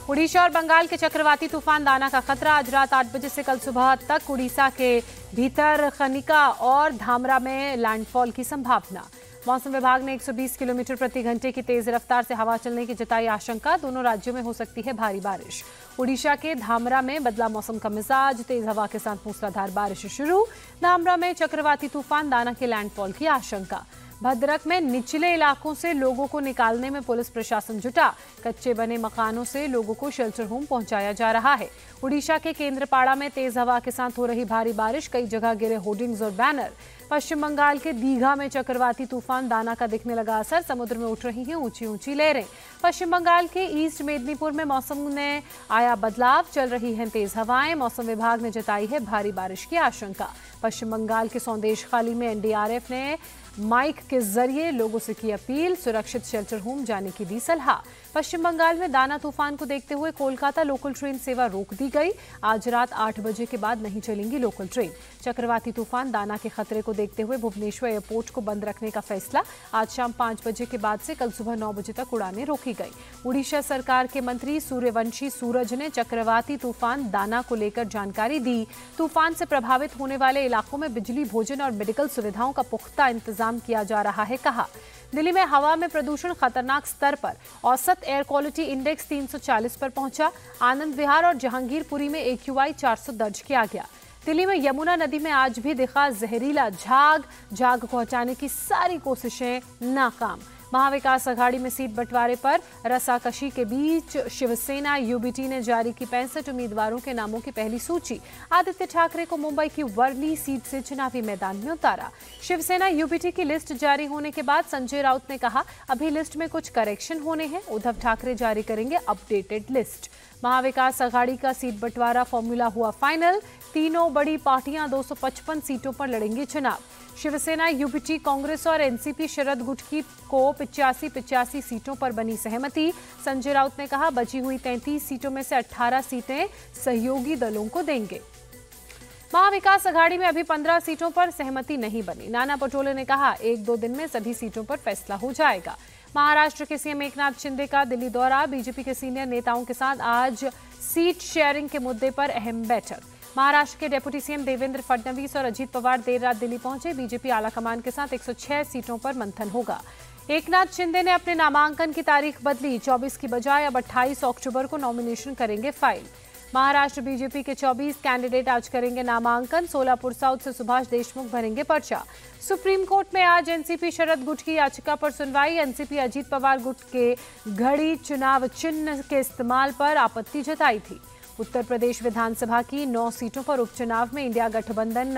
उड़ीसा और बंगाल के चक्रवाती तूफान दाना का खतरा। आज रात 8 बजे से कल सुबह तक उड़ीसा के भीतर खनिका और धामरा में लैंडफॉल की संभावना। मौसम विभाग ने 120 किलोमीटर प्रति घंटे की तेज रफ्तार से हवा चलने की जताई आशंका। दोनों राज्यों में हो सकती है भारी बारिश। उड़ीसा के धामरा में बदला मौसम का मिजाज, तेज हवा के साथ मूसलाधार बारिश शुरू। धामरा में चक्रवाती तूफान दाना के लैंडफॉल की आशंका। भद्रक में निचले इलाकों से लोगों को निकालने में पुलिस प्रशासन जुटा। कच्चे बने मकानों से लोगों को शेल्टर होम पहुंचाया जा रहा है। उड़ीसा के केंद्रपाड़ा में तेज हवा के साथ हो रही भारी बारिश, कई जगह गिरे होर्डिंग्स और बैनर। पश्चिम बंगाल के दीघा में चक्रवाती तूफान दाना का दिखने लगा असर, समुद्र में उठ रही हैं ऊंची ऊंची लहरें। पश्चिम बंगाल के ईस्ट मेदिनीपुर में मौसम में आया बदलाव, चल रही हैं तेज हवाएं। मौसम विभाग ने जताई है भारी बारिश की आशंका। पश्चिम बंगाल के सौंदेशखाली में एनडीआरएफ ने माइक के जरिए लोगों से की अपील, सुरक्षित शेल्टर होम जाने की दी सलाह। पश्चिम बंगाल में दाना तूफान को देखते हुए कोलकाता लोकल ट्रेन सेवा रोक दी गई। आज रात 8 बजे के बाद नहीं चलेंगी लोकल ट्रेन। चक्रवाती तूफान दाना के खतरे को देखते हुए भुवनेश्वर एयरपोर्ट को बंद रखने का फैसला। आज शाम 5 बजे के बाद से कल सुबह 9 बजे तक उड़ानें रोकी गई। उड़ीसा सरकार के मंत्री सूर्यवंशी सूरज ने चक्रवाती तूफान दाना को लेकर जानकारी दी। तूफान से प्रभावित होने वाले इलाकों में बिजली, भोजन और मेडिकल सुविधाओं का पुख्ता इंतजाम किया जा रहा है, कहा। दिल्ली में हवा में प्रदूषण खतरनाक स्तर पर, औसत एयर क्वालिटी इंडेक्स 340 पर पहुंचा। आनंद विहार और जहांगीरपुरी में AQI 400 दर्ज किया गया। दिल्ली में यमुना नदी में आज भी दिखा जहरीला झाग को हटाने की सारी कोशिशें नाकाम। महाविकास अघाड़ी में सीट बंटवारे पर रसाकशी के बीच शिवसेना यूबीटी ने जारी की 65 उम्मीदवारों के नामों की पहली सूची। आदित्य ठाकरे को मुंबई की वर्ली सीट से चुनावी मैदान में उतारा। शिवसेना यूबीटी की लिस्ट जारी होने के बाद संजय राउत ने कहा, अभी लिस्ट में कुछ करेक्शन होने हैं, उद्धव ठाकरे जारी करेंगे अपडेटेड लिस्ट। महाविकास अघाड़ी का सीट बंटवारा फॉर्मूला हुआ फाइनल। तीनों बड़ी पार्टियां 255 सीटों पर लड़ेंगी चुनाव। शिवसेना यूबीटी, कांग्रेस और एनसीपी शरद गुटकी को 85 सीटों पर बनी सहमति। संजय राउत ने कहा, बची हुई 33 सीटों में से 18 सीटें सहयोगी दलों को देंगे। महाविकास अघाड़ी में अभी 15 सीटों पर सहमति नहीं बनी। नाना पटोले ने कहा, 1-2 दिन में सभी सीटों पर फैसला हो जाएगा। महाराष्ट्र के सीएम एकनाथ शिंदे का दिल्ली दौरा। बीजेपी के सीनियर नेताओं के साथ आज सीट शेयरिंग के मुद्दे पर अहम बैठक। महाराष्ट्र के डिप्टी सीएम देवेंद्र फडणवीस और अजीत पवार देर रात दिल्ली पहुंचे। बीजेपी आलाकमान के साथ 106 सीटों पर मंथन होगा। एकनाथ शिंदे ने अपने नामांकन की तारीख बदली, 24 की बजाय अब 28 अक्टूबर को नॉमिनेशन करेंगे फाइल। महाराष्ट्र बीजेपी के 24 कैंडिडेट आज करेंगे नामांकन। सोलापुर साउथ से सुभाष देशमुख भरेंगे पर्चा। सुप्रीम कोर्ट में आज एनसीपी शरद गुट की याचिका पर सुनवाई। एनसीपी अजीत पवार गुट के घड़ी चुनाव चिन्ह के इस्तेमाल पर आपत्ति जताई थी। उत्तर प्रदेश विधानसभा की 9 सीटों पर उपचुनाव में इंडिया गठबंधन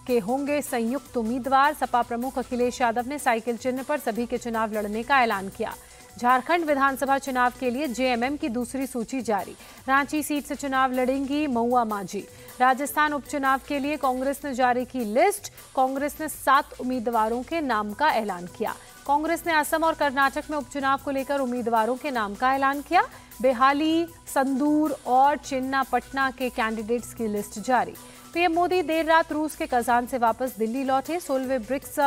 के होंगे संयुक्त उम्मीदवार। सपा प्रमुख अखिलेश यादव ने साइकिल चिन्ह पर सभी के चुनाव लड़ने का ऐलान किया। झारखंड विधानसभा चुनाव के लिए जेएमएम की दूसरी सूची जारी। रांची सीट से चुनाव लड़ेंगी महुआ माझी। राजस्थान उपचुनाव के लिए कांग्रेस ने जारी की लिस्ट। कांग्रेस ने 7 उम्मीदवारों के नाम का ऐलान किया। कांग्रेस ने असम और कर्नाटक में उपचुनाव को लेकर उम्मीदवारों के नाम का ऐलान किया। बेहाली, संदूर और चेन्नापटना के कैंडिडेट्स की लिस्ट जारी। पीएम मोदी देर रात रूस के कजान से वापस दिल्ली लौटे। 16वें ब्रिक्स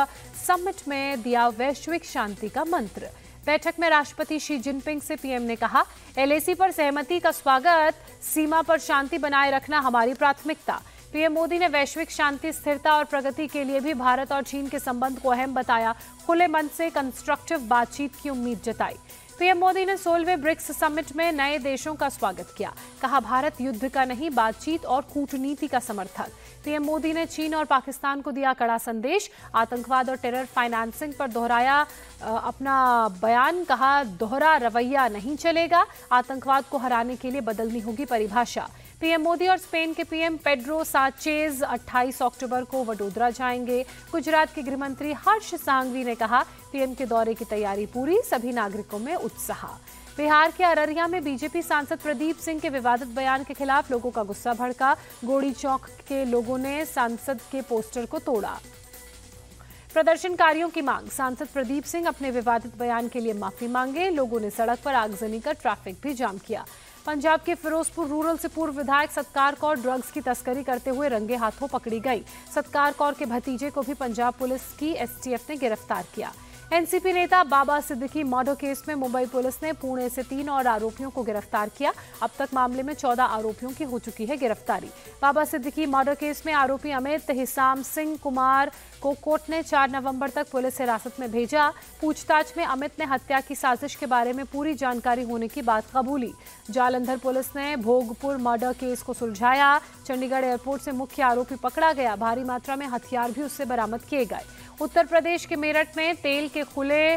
समिट में दिया वैश्विक शांति का मंत्र। बैठक में राष्ट्रपति शी जिनपिंग से पीएम ने कहा, एलएसी पर सहमति का स्वागत, सीमा पर शांति बनाए रखना हमारी प्राथमिकता। पीएम मोदी ने वैश्विक शांति, स्थिरता और प्रगति के लिए भी भारत और चीन के संबंध को अहम बताया। खुले मन से कंस्ट्रक्टिव बातचीत की उम्मीद जताई। पीएम मोदी ने 16वें ब्रिक्स समिट में नए देशों का स्वागत किया। कहा, भारत युद्ध का नहीं, बातचीत और कूटनीति का समर्थक। पीएम मोदी ने चीन और पाकिस्तान को दिया कड़ा संदेश। आतंकवाद और टेरर फाइनेंसिंग पर दोहराया अपना बयान। कहा, दोहरा रवैया नहीं चलेगा, आतंकवाद को हराने के लिए बदलनी होगी परिभाषा। पीएम मोदी और स्पेन के पीएम पेड्रो साnchez 28 अक्टूबर को वडोदरा जाएंगे। गुजरात के गृह मंत्री हर्ष सांघवी ने कहा, पीएम के दौरे की तैयारी पूरी, सभी नागरिकों में उत्साह। बिहार के अररिया में बीजेपी सांसद प्रदीप सिंह के विवादित बयान के खिलाफ लोगों का गुस्सा भड़का। गोड़ी चौक के लोगों ने सांसद के पोस्टर को तोड़ा। प्रदर्शनकारियों की मांग, सांसद प्रदीप सिंह अपने विवादित बयान के लिए माफी मांगे। लोगों ने सड़क पर आगजनी कर ट्रैफिक भी जाम किया। पंजाब के फिरोजपुर रूरल से पूर्व विधायक सत्कार कौर ड्रग्स की तस्करी करते हुए रंगे हाथों पकड़ी गई। सत्कार कौर के भतीजे को भी पंजाब पुलिस की एसटीएफ ने गिरफ्तार किया। एनसीपी नेता बाबा सिद्दीकी मर्डर केस में मुंबई पुलिस ने पुणे से 3 और आरोपियों को गिरफ्तार किया। अब तक मामले में 14 आरोपियों की हो चुकी है गिरफ्तारी। बाबा सिद्दीकी मर्डर केस में आरोपी अमित हिसाम सिंह कुमार को कोर्ट ने 4 नवंबर तक पुलिस हिरासत में भेजा। पूछताछ में अमित ने हत्या की साजिश के बारे में पूरी जानकारी होने की बात कबूली। जालंधर पुलिस ने भोगपुर मर्डर केस को सुलझाया। चंडीगढ़ एयरपोर्ट से मुख्य आरोपी पकड़ा गया। भारी मात्रा में हथियार भी उससे बरामद किए गए। उत्तर प्रदेश के मेरठ में तेल के खुले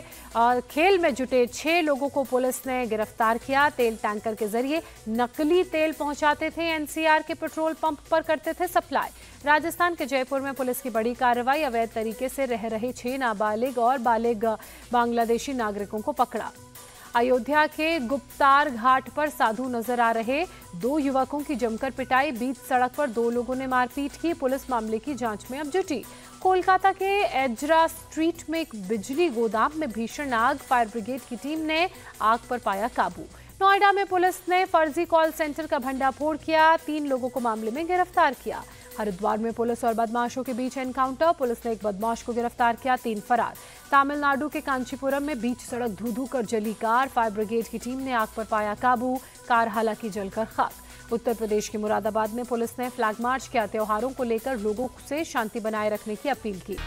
खेल में जुटे 6 लोगों को पुलिस ने गिरफ्तार किया। तेल टैंकर के जरिए नकली तेल पहुंचाते थे। एनसीआर के पेट्रोल पंप पर करते थे सप्लाई। राजस्थान के जयपुर में पुलिस की बड़ी कार्रवाई। अवैध तरीके से रह रहे 6 नाबालिग और बालिग बांग्लादेशी नागरिकों को पकड़ा। अयोध्या के गुप्तार घाट पर साधु नजर आ रहे 2 युवकों की जमकर पिटाई। बीच सड़क पर 2 लोगों ने मारपीट की। पुलिस मामले की जांच में अब जुटी। कोलकाता के एजरा स्ट्रीट में एक बिजली गोदाम में भीषण आग। फायर ब्रिगेड की टीम ने आग पर पाया काबू। नोएडा में पुलिस ने फर्जी कॉल सेंटर का भंडाफोड़ किया। 3 लोगों को मामले में गिरफ्तार किया। हरिद्वार में पुलिस और बदमाशों के बीच एनकाउंटर। पुलिस ने एक बदमाश को गिरफ्तार किया। 3 फरार। तमिलनाडु के कांचीपुरम में बीच सड़क धू धू कर जली कार। फायर ब्रिगेड की टीम ने आग पर पाया काबू। कार हालांकि जलकर खाक। उत्तर प्रदेश के मुरादाबाद में पुलिस ने फ्लैग मार्च किया। त्योहारों को लेकर लोगों से शांति बनाए रखने की अपील की।